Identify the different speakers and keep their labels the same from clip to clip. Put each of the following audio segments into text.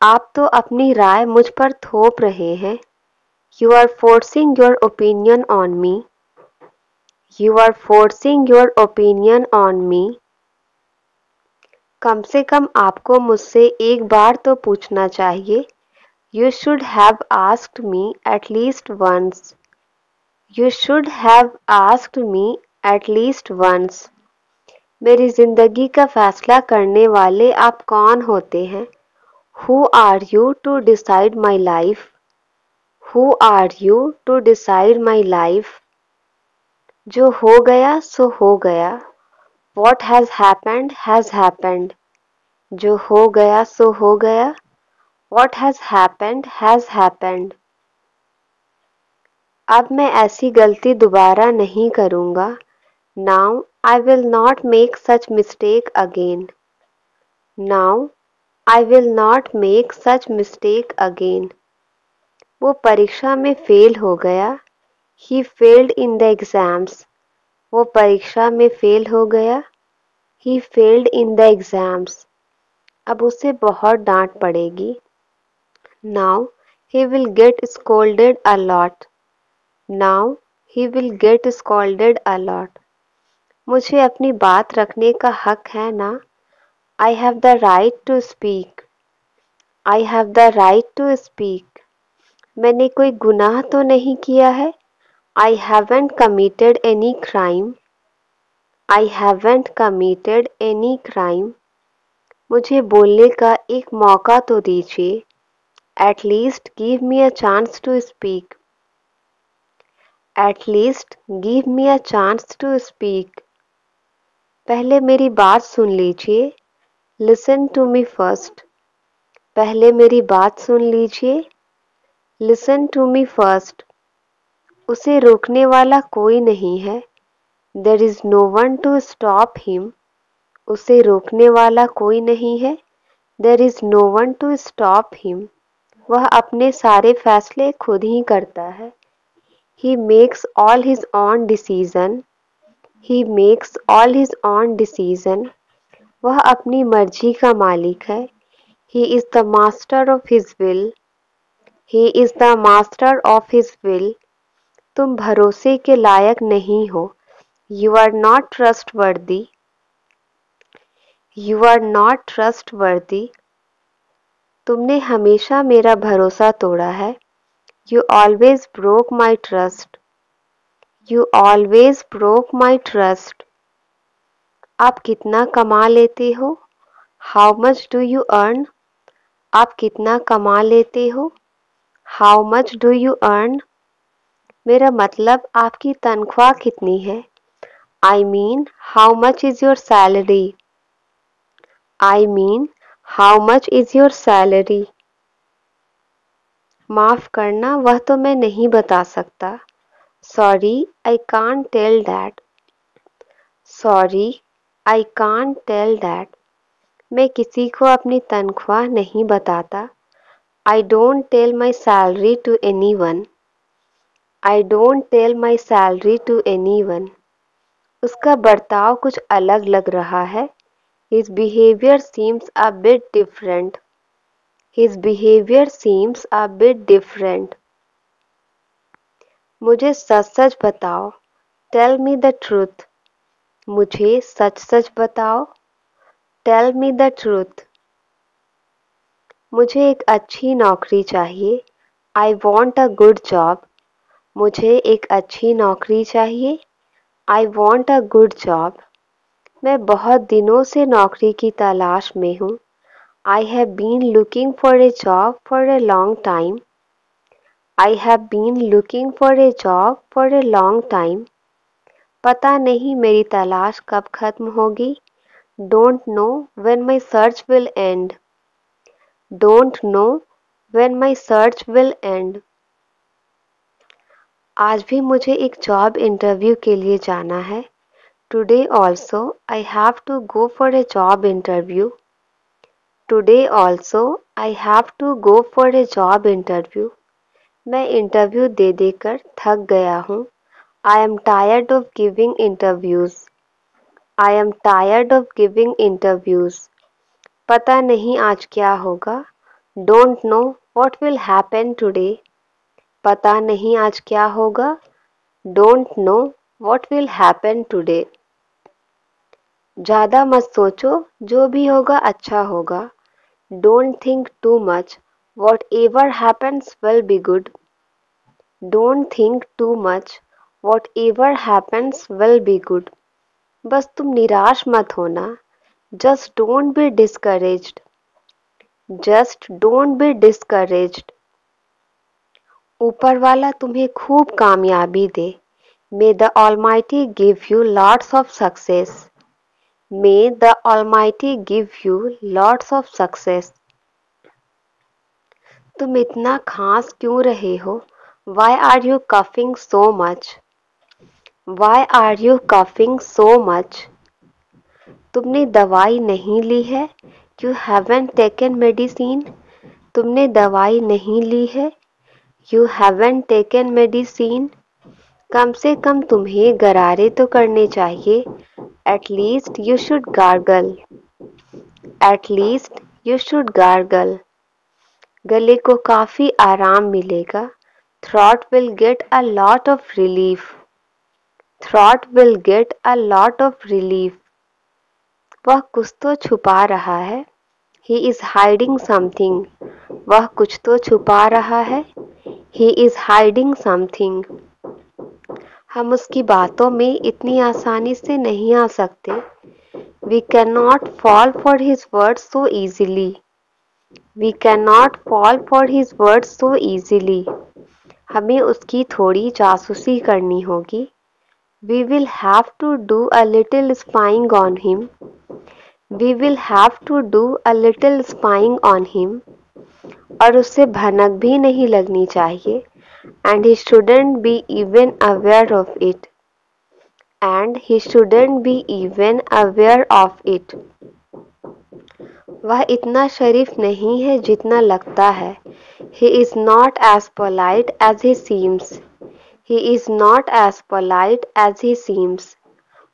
Speaker 1: आप तो अपनी राय मुझ पर थोप रहे हैं। You are forcing your opinion on me. You are forcing your opinion on me. कम से कम आपको मुझसे एक बार तो पूछना चाहिए। You should have asked me at least once. You should have asked me at least once. मेरी जिंदगी का फैसला करने वाले आप कौन होते हैं? Who are you to decide my life? Who are you to decide my life? जो हो गया सो हो गया। What has happened has happened. जो हो गया सो हो गया। What has happened has happened. अब मैं ऐसी गलती दोबारा नहीं करूँगा। Now I will not make such mistake again. Now I will not make such mistake again. वो परीक्षा में फेल हो गया। He failed in the exams. वो परीक्षा में फेल हो गया। He failed in the exams. अब उसे बहुत डांट पड़ेगी। Now he will get scolded a lot. Now he will get scolded a lot. मुझे अपनी बात रखने का हक है ना? I have the right to speak. I have the right to speak. मैंने कोई गुनाह तो नहीं किया है। I haven't committed any crime. I haven't committed any crime. मुझे बोलने का एक मौका तो दीजिए। At least give me a chance to speak. At least give me a chance to speak. पहले मेरी बात सुन लीजिए। Listen to me first. पहले मेरी बात सुन लीजिए। Listen to me first. उसे रोकने वाला कोई नहीं है। There is no one to stop him. उसे रोकने वाला कोई नहीं है। There is no one to stop him. वह अपने सारे फैसले खुद ही करता है। He makes all his own decision. He makes all his own decision. वह अपनी मर्जी का मालिक है। He is the master of his will. He is the master of his will. तुम भरोसे के लायक नहीं हो। You are not trustworthy. You are not trustworthy. तुमने हमेशा मेरा भरोसा तोड़ा है। You always broke my trust. You always broke my trust. आप कितना कमा लेते हो? How much do you earn? आप कितना कमा लेते हो? How much do you earn? मेरा मतलब आपकी तनख्वाह कितनी है? I mean, how much is your salary? I mean, how much is your salary? माफ़ करना, वह तो मैं नहीं बता सकता। Sorry, I can't tell that. Sorry, I can't tell that. मैं किसी को अपनी तनख्वाह नहीं बताता। I don't tell my salary to anyone. I don't tell my salary to anyone. उसका बर्ताव कुछ अलग लग रहा है। His behavior seems a bit different. His behavior seems a bit different. मुझे सच-सच बताओ। Tell me the truth. मुझे सच-सच बताओ। Tell me the truth. मुझे एक अच्छी नौकरी चाहिए। I want a good job. मुझे एक अच्छी नौकरी चाहिए। I want a good job. मैं बहुत दिनों से नौकरी की तलाश में हूँ। I have been looking for a job for a long time. I have been looking for a job for a long time. पता नहीं मेरी तलाश कब खत्म होगी। Don't know when my search will end. Don't know when my search will end. आज भी मुझे एक जॉब इंटरव्यू के लिए जाना है। Today also I have to go for a job interview. Today also I have to go for a job interview. मैं interview दे देकर थक गया हूँ। I am tired of giving interviews. I am tired of giving interviews. पता नहीं आज क्या होगा। Don't know what will happen today. पता नहीं आज क्या होगा. Don't know what will happen today. ज़्यादा मत सोचो, जो भी होगा अच्छा होगा. Don't think too much. Whatever happens will be good. Don't think too much. Whatever happens will be good. बस तुम निराश मत होना. Just don't be discouraged. Just don't be discouraged. ऊपर वाला तुम्हें खूब कामयाबी दे. May the Almighty give you lots of success. May the Almighty give you lots of success. तुम इतना खांस क्यों रहे हो? Why are you coughing so much? Why are you coughing so much? तुमने दवाई नहीं ली है? You haven't taken medicine. तुमने दवाई नहीं ली है? You haven't taken medicine. कम से कम तुम्हें गरारे तो करने चाहिए. At least you should gargle. At least you should gargle. गले को काफी आराम मिलेगा. Throat will get a lot of relief. Throat will get a lot of relief. वह कुछ तो छुपा रहा है. He is hiding something. वह कुछ तो छुपा रहा है. He is hiding something. हम उसकी बातों में इतनी आसानी से नहीं आ सकते. We cannot fall for his words so easily. We cannot fall for his words so easily. हमें उसकी थोड़ी जासूसी करनी होगी. We will have to do a little spying on him. We will have to do a little spying on him. और उससे भनक भी नहीं लगनी चाहिए. And he shouldn't be even aware of it. And he shouldn't be even aware of it. वह इतना शरीफ नहीं है जितना लगता है. He is not as polite as he seems. He is not as polite as he seems.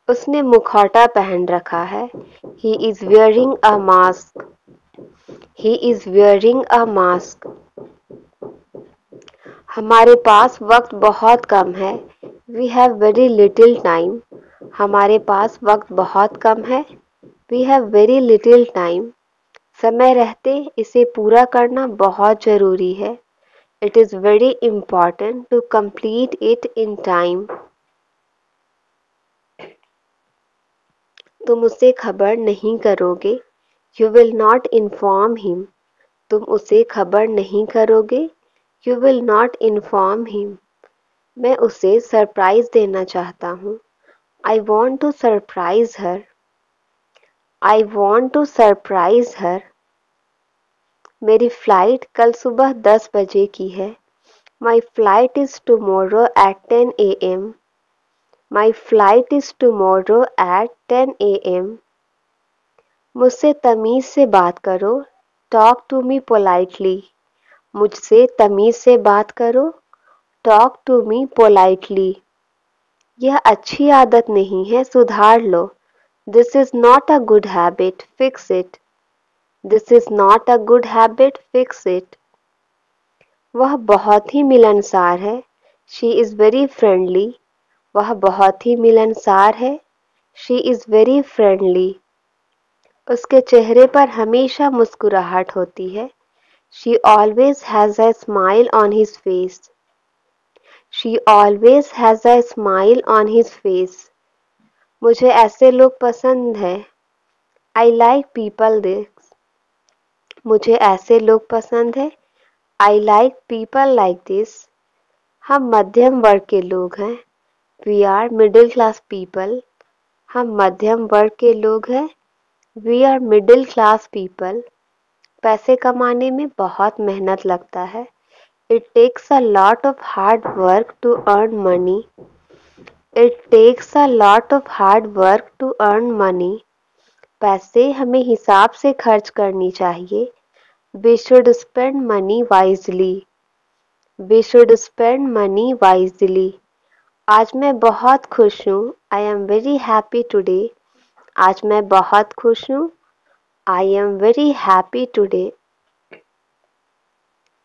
Speaker 1: उसने मुखौटा पहन रखा है. He is wearing a mask. He is wearing a mask. हमारे पास वक्त बहुत कम है. We have very little time. हमारे पास वक्त बहुत कम है. We have very little time. समय रहते इसे पूरा करना बहुत ज़रूरी है. It is very important to complete it in time. तुम उसे खबर नहीं करोगे. You will not inform him. तुम उसे खबर नहीं करोगे. You will not inform him. मैं उसे सरप्राइज देना चाहता हूँ. I want to surprise her. I want to surprise her. मेरी फ्लाइट कल सुबह 10 बजे की है. My flight is tomorrow at 10 a.m. My flight is tomorrow at 10 a.m. मुझसे तमीज़ से बात करो. Talk to me politely. मुझसे तमीज़ से बात करो. Talk to me politely. यह अच्छी आदत नहीं है, सुधार लो. This is not a good habit, fix it. This is not a good habit, fix it. वह बहुत ही मिलनसार है. She is very friendly. वह बहुत ही मिलनसार है. She is very friendly. उसके चेहरे पर हमेशा मुस्कुराहट होती है. She always has a smile on his face. She always has a smile on his face. मुझे ऐसे लोग पसंद हैं. I like people this. मुझे ऐसे लोग पसंद हैं. I like people like this. हम मध्यम वर्ग के लोग हैं. We are middle class people. हम मध्यम वर्ग के लोग हैं. We are middle class people. पैसे कमाने में बहुत मेहनत लगता है. It takes a lot of hard work to earn money. It takes a lot of hard work to earn money. पैसे हमें हिसाब से खर्च करनी चाहिए. We should spend money wisely. We should spend money wisely. आज मैं बहुत खुश हूँ. I am very happy today. आज मैं बहुत खुश हूँ. I am very happy today.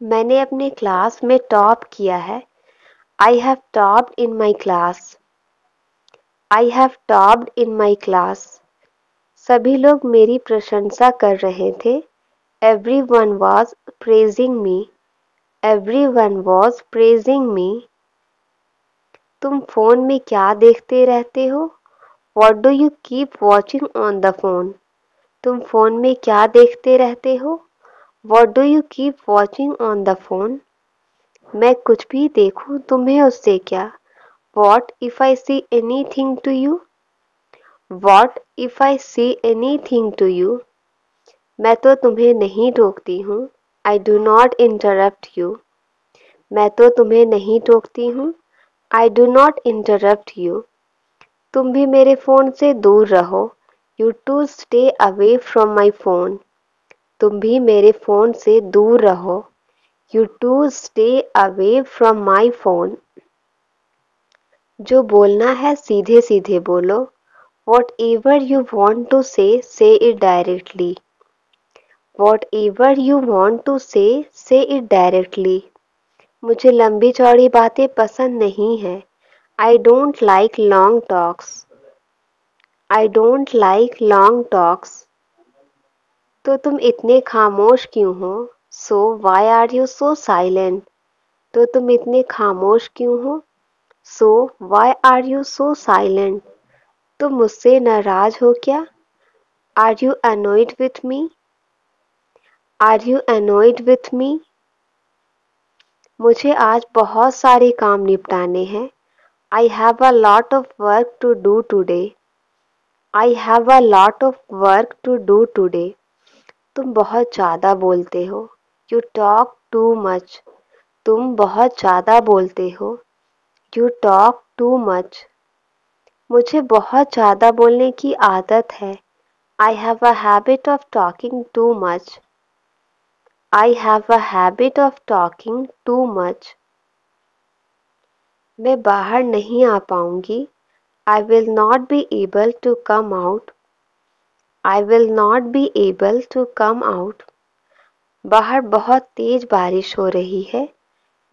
Speaker 1: मैंने अपने क्लास में टॉप किया है। I have topped in my class. I have topped in my class. सभी लोग मेरी प्रशंसा कर रहे थे। Everyone was praising me. Everyone was praising me. तुम फोन में क्या देखते रहते हो? What do you keep watching on the phone? तुम फोन में क्या देखते रहते हो? What do you keep watching on the phone? मैं कुछ भी देखूं तुम्हें उससे क्या? What if I see anything to you? What if I see anything to you? मैं तो तुम्हें नहीं टोकती हूँ। I do not interrupt you. मैं तो तुम्हें नहीं टोकती हूँ। I do not interrupt you. तुम भी मेरे फ़ोन से दूर रहो। You too stay away from my phone. तुम भी मेरे फ़ोन से दूर रहो। You too stay away from my phone. जो बोलना है सीधे सीधे बोलो। Whatever you want to say it directly. Whatever you want to say it directly. मुझे लंबी चौड़ी बातें पसंद नहीं है। I don't like long talks. I don't like long talks. तो तुम इतने खामोश क्यों हो? So why are you so silent? तो तुम इतने खामोश क्यों हो? So why are you so silent? तुम मुझसे नाराज हो क्या? Are you annoyed with me? Are you annoyed with me? मुझे आज बहुत सारे काम निपटाने हैं। I have a lot of work to do today. I have a lot of work to do today. तुम बहुत ज़्यादा बोलते हो। You talk too much. तुम बहुत ज़्यादा बोलते हो। You talk too much. मुझे बहुत ज़्यादा बोलने की आदत है। I have a habit of talking too much. I have a habit of talking too much. मैं बाहर नहीं आ पाऊंगी। I will not be able to come out. I will not be able to come out. बाहर बहुत तेज बारिश हो रही है।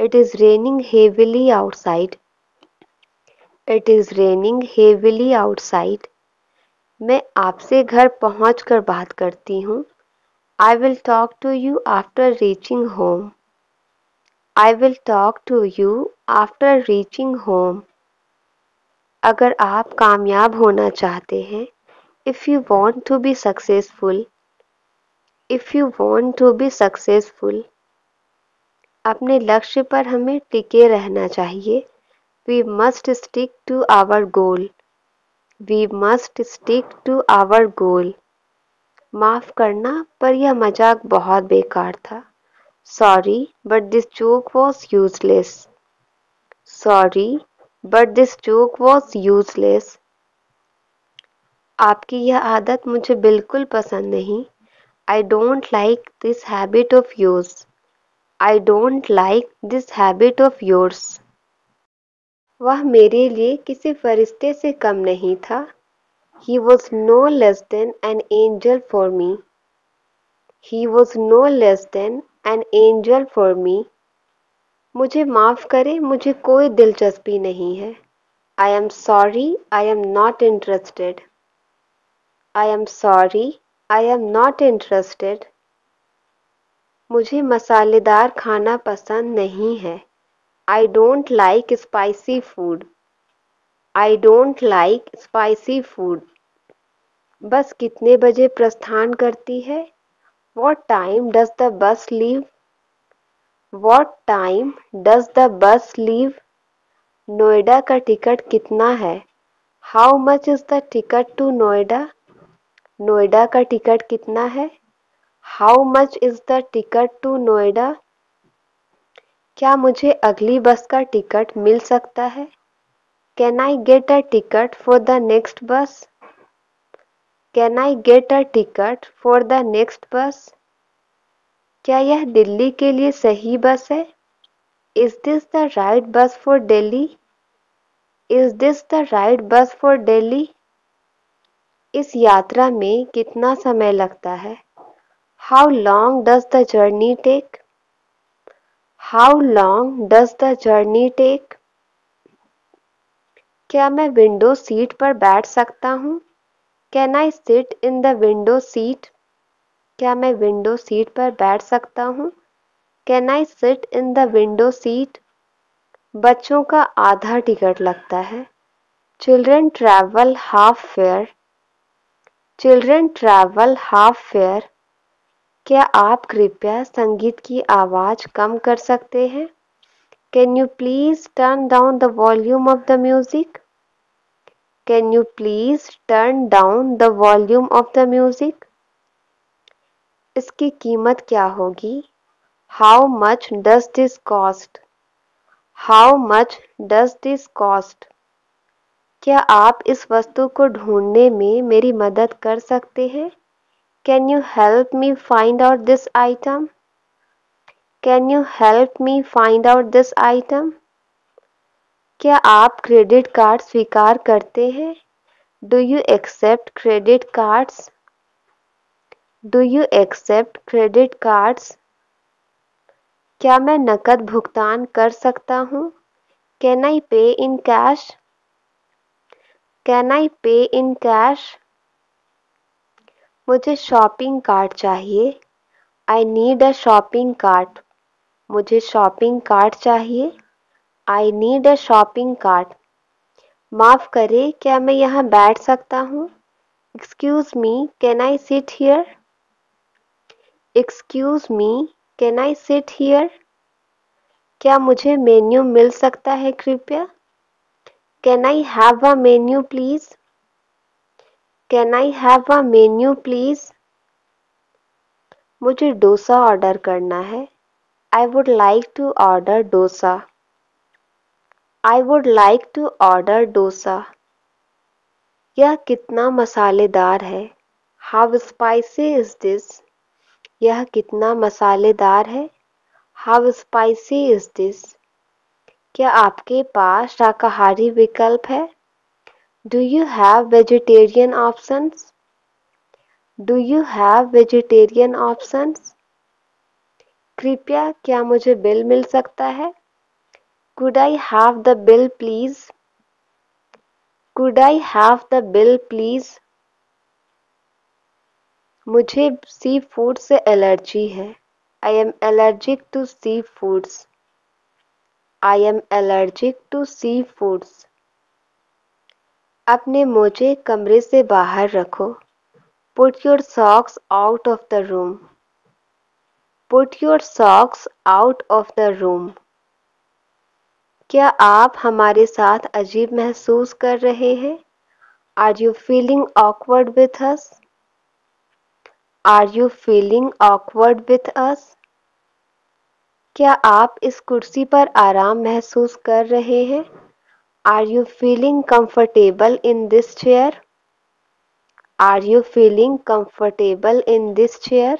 Speaker 1: It is raining heavily outside. It is raining heavily outside. मैं आपसे घर पहुंचकर बात करती हूँ। I will talk to you after reaching home. I will talk to you after reaching home. अगर आप कामयाब होना चाहते हैं, if you want to be successful, if you want to be successful, अपने लक्ष्य पर हमें टिके रहना चाहिए। We must stick to our goal. We must stick to our goal. माफ़ करना पर यह मजाक बहुत बेकार था। Sorry, but this joke was useless. Sorry, but this joke was useless. आपकी यह आदत मुझे बिल्कुल पसंद नहीं। I don't like this habit of yours. I don't like this habit of yours. वह मेरे लिए किसी फरिश्ते से कम नहीं था। He was no less than an angel for me. He was no less than an angel for me. मुझे माफ़ करें, मुझे कोई दिलचस्पी नहीं है। I am sorry, I am not interested. I am sorry, I am not interested. मुझे मसालेदार खाना पसंद नहीं है। I don't like spicy food. I don't like spicy food. बस कितने बजे प्रस्थान करती है? What time does the bus leave? What time does the bus leave? Noida का टिकट कितना है? How much is the ticket to Noida? Noida का टिकट कितना है? How much is the ticket to Noida? क्या मुझे अगली बस का टिकट मिल सकता है? Can I get a ticket for the next bus? Can I get a ticket for the next bus? क्या यह दिल्ली के लिए सही बस है? Is this the right bus for Delhi? Is this the right bus for Delhi? इस यात्रा में कितना समय लगता है? How long does the journey take? How long does the journey take? क्या मैं विंडो सीट पर बैठ सकता हूँ? Can I sit in the window seat? क्या मैं विंडो सीट पर बैठ सकता हूँ? Can I sit in the window seat? बच्चों का आधा टिकट लगता है. Children travel half fare. Children travel half fare. क्या आप कृपया संगीत की आवाज़ कम कर सकते हैं? Can you please turn down the volume of the music? Can you please turn down the volume of the music? इसकी कीमत क्या होगी? How much does this cost? How much does this cost? क्या आप इस वस्तु को ढूंढने में मेरी मदद कर सकते हैं? Can you help me find out this item? Can you help me find out this item? क्या आप क्रेडिट कार्ड स्वीकार करते हैं? Do you accept credit cards? Do you accept credit cards? क्या मैं नकद भुगतान कर सकता हूँ? Can I pay in cash? Can I pay in cash? मुझे शॉपिंग कार्ट चाहिए. I need a shopping cart. मुझे शॉपिंग कार्ट चाहिए. I need a shopping cart. माफ़ करें, क्या मैं यहाँ बैठ सकता हूँ? Excuse me, can I sit here? Excuse me, can I sit here? क्या मुझे मेन्यू मिल सकता है कृपया? Can I have a menu please? Can I have a menu please? मुझे डोसा ऑर्डर करना है. I would like to order dosa. I would like to order dosa. यह कितना मसालेदार है? How spicy is this? यह कितना मसालेदार है? How spicy is this? क्या आपके पास शाकाहारी विकल्प है? Do you have vegetarian options? Do you have vegetarian options? कृपया क्या मुझे बिल मिल सकता है? Could I have the bill please? Could I have the bill please? मुझे सी फूड से एलर्जी है. I am allergic to seafoods. I am allergic to seafoods. अपने मोजे कमरे से बाहर रखो. Put your socks out of the room. Put your socks out of the room. क्या आप हमारे साथ अजीब महसूस कर रहे हैं? Are you feeling awkward with us? Are you feeling awkward with us? क्या आप इस कुर्सी पर आराम महसूस कर रहे हैं? Are you feeling comfortable in this chair? Are you feeling comfortable in this chair?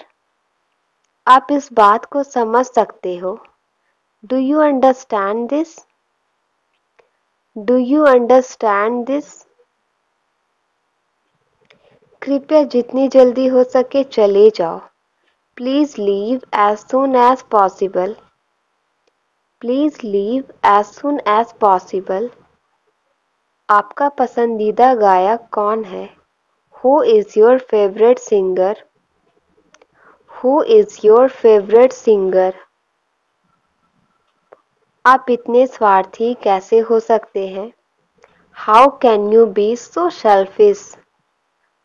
Speaker 1: आप इस बात को समझ सकते हो. Do you understand this? Do you understand this? कृपया जितनी जल्दी हो सके चले जाओ. Please leave as soon as possible. Please leave as soon as possible. आपका पसंदीदा गायक कौन है? Who is your favorite singer? Who is your favorite singer? आप इतने स्वार्थी कैसे हो सकते हैं? How can you be so selfish?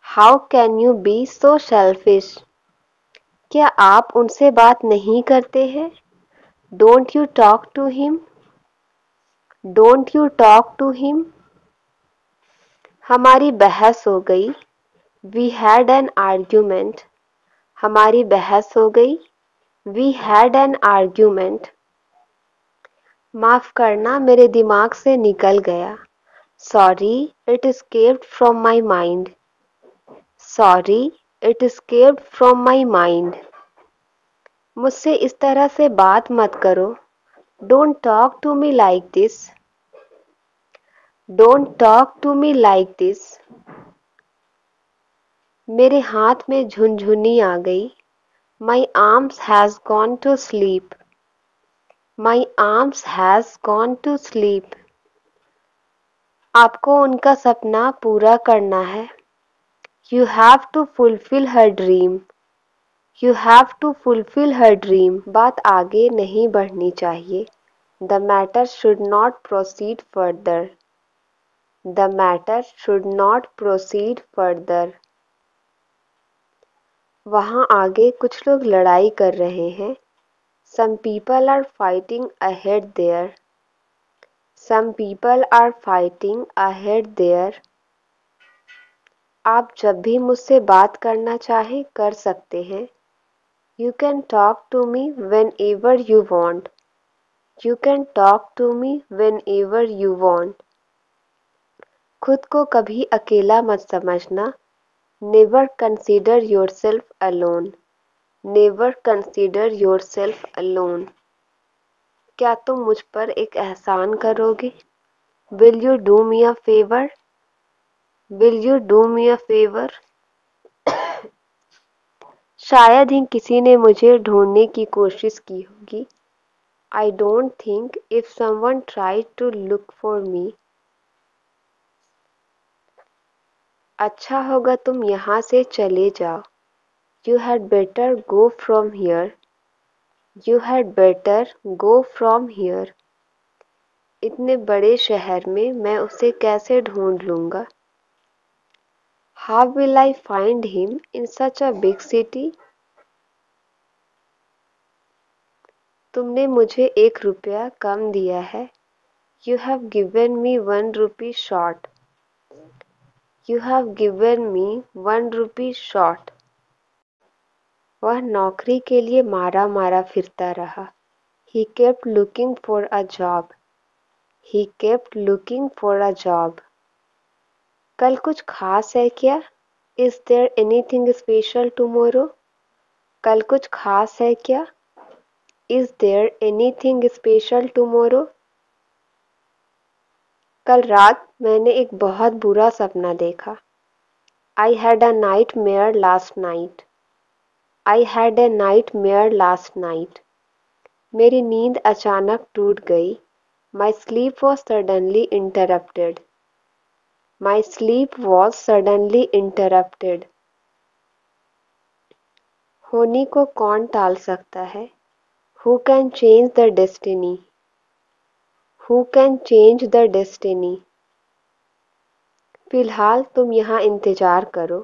Speaker 1: How can you be so selfish? क्या आप उनसे बात नहीं करते हैं? Don't you talk to him? Don't you talk to him? हमारी बहस हो गई. We had an argument. हमारी बहस हो गई. We had an argument. माफ़ करना, मेरे दिमाग से निकल गया. Sorry, it escaped from my mind. Sorry, it escaped from my mind. मुझसे इस तरह से बात मत करो. Don't talk to me like this. Don't talk to me like this. मेरे हाथ में झुनझुनी आ गई. My arms has gone to sleep. My arms has gone to sleep. आपको उनका सपना पूरा करना है. You have to fulfill her dream. You have to fulfill her dream. बात आगे नहीं बढ़नी चाहिए. The matter should not proceed further. The matter should not proceed further. वहाँ आगे कुछ लोग लड़ाई कर रहे हैं. Some people are fighting ahead there. Some people are fighting ahead there. आप जब भी मुझसे बात करना चाहें कर सकते हैं. You can talk to me whenever you want. You can talk to me whenever you want. खुद को कभी अकेला मत समझना. Never consider yourself alone. Never consider yourself alone. क्या तुम मुझ पर एक एहसान करोगे? Will you do me a favor? Will you do me a favor? शायद ही किसी ने मुझे ढूंढने की कोशिश की होगी. I don't think if someone tried to look for me. अच्छा होगा तुम यहाँ से चले जाओ. You had better go from here. You had better go from here. इतने बड़े शहर में मैं उसे कैसे ढूंढ लूँगा? How will I find him in such a big city? तुमने मुझे 1 रुपया कम दिया है. You have given me 1 rupee short. You have given me 1 rupee short. वह नौकरी के लिए मारा मारा फिरता रहा. He kept looking for a job. He kept looking for a job. कल कुछ खास है क्या? Is there anything special tomorrow? कल कुछ खास है क्या? Is there anything special tomorrow? कल रात मैंने एक बहुत बुरा सपना देखा. I had a nightmare last night. I had a nightmare last night. मेरी नींद अचानक टूट गई. My sleep was suddenly interrupted. My sleep was suddenly interrupted. होनी को कौन टाल सकता है? Who can change the destiny? Who can change the destiny? फिलहाल तुम यहाँ इंतज़ार करो.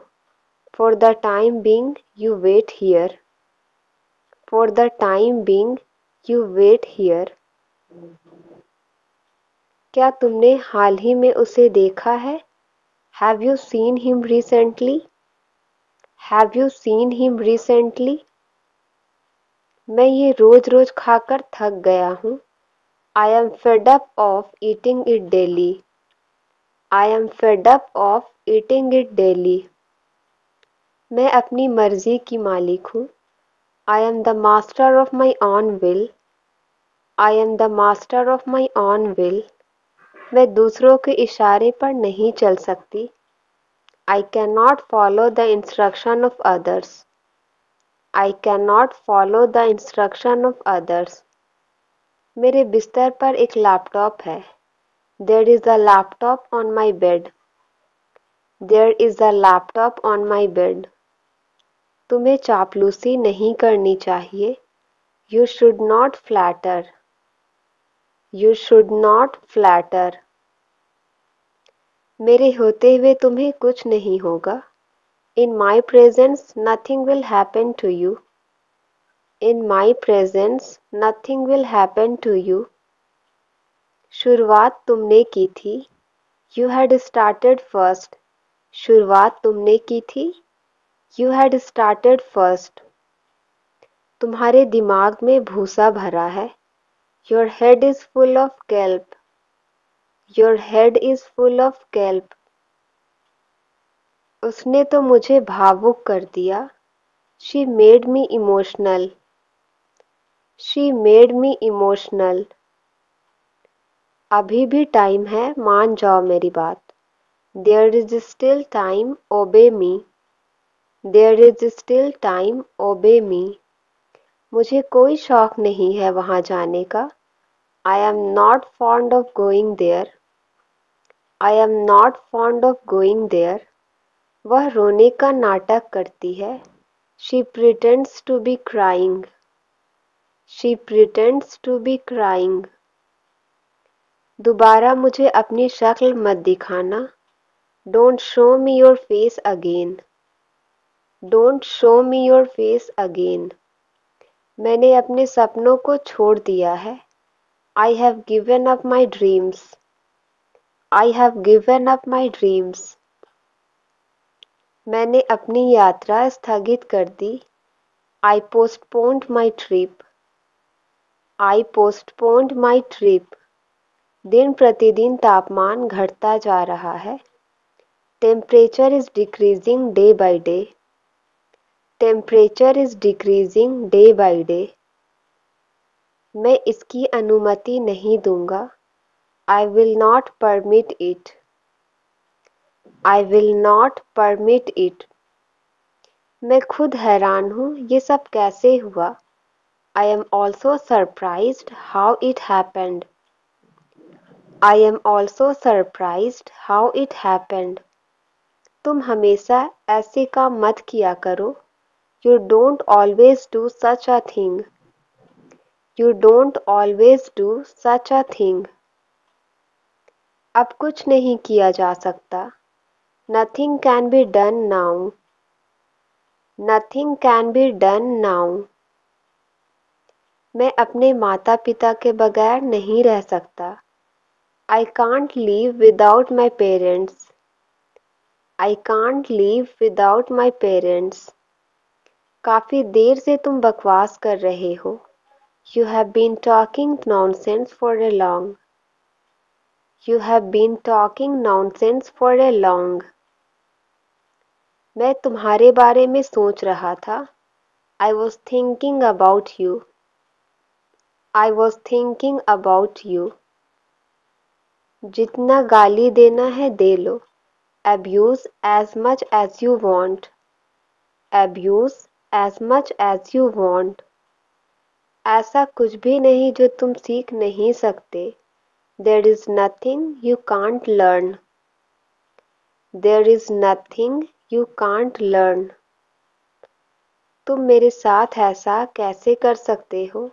Speaker 1: For the time being, you wait here. For the time being, you wait here. क्या तुमने हाल ही में उसे देखा है? Have you seen him recently? Have you seen him recently? मैं ये रोज रोज खाकर थक गया हूँ. I am fed up of eating it daily. I am fed up of eating it daily. मैं अपनी मर्जी की मालिक हूँ. I am the master of my own will. I am the master of my own will. मैं दूसरों के इशारे पर नहीं चल सकती. I cannot follow the instruction of others. I cannot follow the instruction of others. मेरे बिस्तर पर एक लैपटॉप है. There is a laptop on my bed. There is a laptop on my bed. तुम्हें चापलूसी नहीं करनी चाहिए. You should not flatter. You should not flatter. मेरे होते हुए तुम्हें कुछ नहीं होगा. In my presence nothing will happen to you. In my presence nothing will happen to you. शुरुआत तुमने की थी. You had started first. शुरुआत तुमने की थी. You had started first. तुम्हारे दिमाग में भूसा भरा है. Your head is full of kelp. Your head is full of kelp. उसने तो मुझे भावुक कर दिया. She made me emotional. She made me emotional. अभी भी टाइम है, मान जाओ मेरी बात. There is still time, obey me. There is still time, obey me. मुझे कोई शौक नहीं है वहाँ जाने का. I am not fond of going there. I am not fond of going there. वह रोने का नाटक करती है. She pretends to be crying. She pretends to be crying. दोबारा मुझे अपनी शक्ल मत दिखाना. Don't show me your face again. Don't show me your face again. मैंने अपने सपनों को छोड़ दिया है. I have given up my dreams. I have given up my dreams. मैंने अपनी यात्रा स्थगित कर दी. I postponed my trip. I postponed my trip. दिन प्रतिदिन तापमान घटता जा रहा है. Temperature is decreasing day by day. Temperature is decreasing day by day. मैं इसकी अनुमति नहीं दूंगा. I will not permit it. I will not permit it. मैं खुद हैरान हूँ ये सब कैसे हुआ. I am also surprised how it happened. I am also surprised how it happened. तुम हमेशा ऐसे काम मत किया करो. You don't always do such a thing. You don't always do such a thing. अब कुछ नहीं किया जा सकता. Nothing can be done now. Nothing can be done now. मैं अपने माता पिता के बगैर नहीं रह सकता. I can't live without my parents. I can't live without my parents. काफ़ी देर से तुम बकवास कर रहे हो. You have been talking nonsense for a long. You have been talking nonsense for a long. मैं तुम्हारे बारे में सोच रहा था. I was thinking about you. I was thinking about you. जितना गाली देना है दे लो. Abuse as much as you want. Abuse as much as you want. ऐसा कुछ भी नहीं जो तुम सीख नहीं सकते. There is nothing you can't learn. There is nothing you can't learn. तुम मेरे साथ ऐसा कैसे कर सकते हो.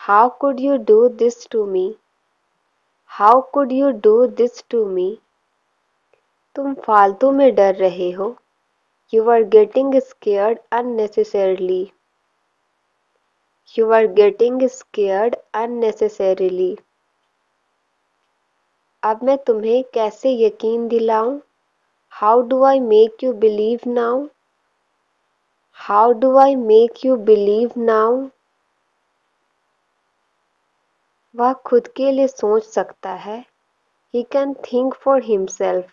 Speaker 1: How could you do this to me? How could you do this to me? तुम फालतू में डर रहे हो. You are getting scared unnecessarily. You are getting scared unnecessarily. अब मैं तुम्हें कैसे यकीन दिलाऊं. How do I make you believe now? How do I make you believe now? वह खुद के लिए सोच सकता है. He can think for himself.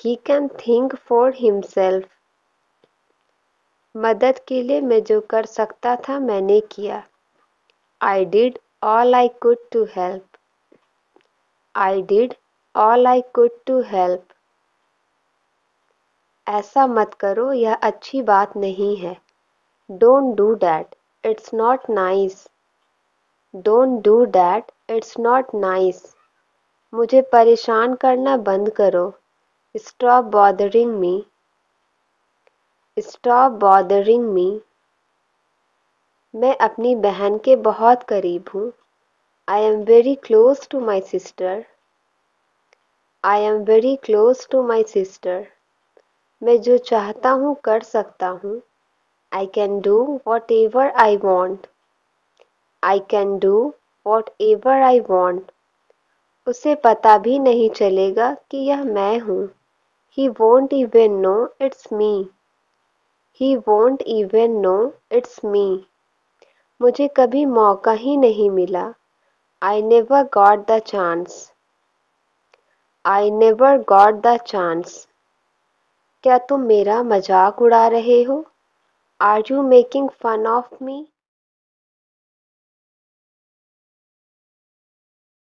Speaker 1: He can think for himself. मदद के लिए मैं जो कर सकता था मैंने किया. I did all I could to help. I did all I could to help. ऐसा मत करो यह अच्छी बात नहीं है. Don't do that. It's not nice. Don't do that. It's not nice. मुझे परेशान करना बंद करो. Stop bothering me. Stop bothering me. मैं अपनी बहन के बहुत करीब हूँ. I am very close to my sister. I am very close to my sister. मैं जो चाहता हूँ कर सकता हूँ. I can do whatever I want. I can do whatever I want. उसे पता भी नहीं चलेगा कि यह मैं हूँ. He won't even know it's me. He won't even know it's me. मुझे कभी मौका ही नहीं मिला. I never got the chance. I never got the chance. क्या तुम मेरा मजाक उड़ा रहे हो? Are you making fun of me?